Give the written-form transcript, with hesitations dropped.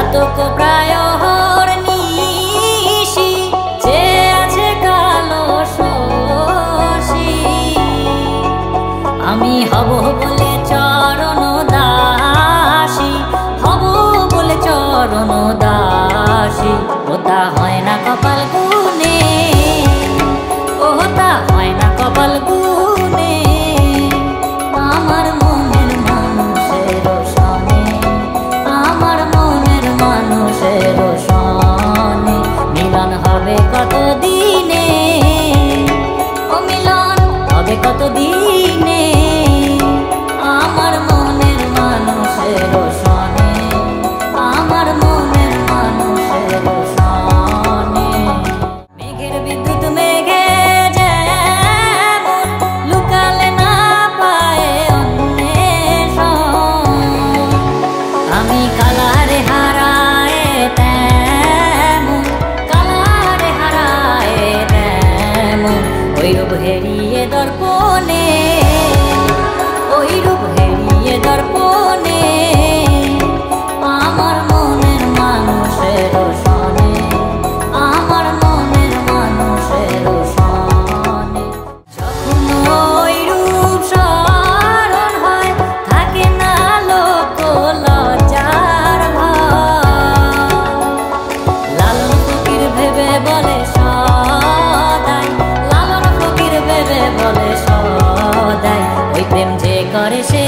ঘাতক প্রায় নিশি যে আছে কালো শশী আমি হব বলে চরণ দাসী হব বলে চরণ দাসী ওটা হয় না কপাল গুনে ওটা হয় না কপাল গুনে আমার মনের মানুষের সনে আমার মনের মানুষের সনে মিলন হবে কত দিনে ও মিলন হবে কত দিনে আমার মনের মানুষের সনে আমার মনের মানুষের সনে মেঘের বিদ্যুৎ মেঘে যেমন লুকালে না পায় অন্বেষণ আমি কালারে হারায় তেমন কালারে হারায় তেমন ওই রূপ হেরিয়ে দর্পণে ওই রূপ হেরিয়ে দর্পণে আমার মনের মানুষের সনে আমার মনের মানুষের সনে যখন ওই রূপ স্মরণ হয় থাকে না লোক লজ্জার ভয় লালন ফকির ভেবে বলে সদাই লালন ফকির ভেবে বলে সদাই ওই প্রেম যে করে সে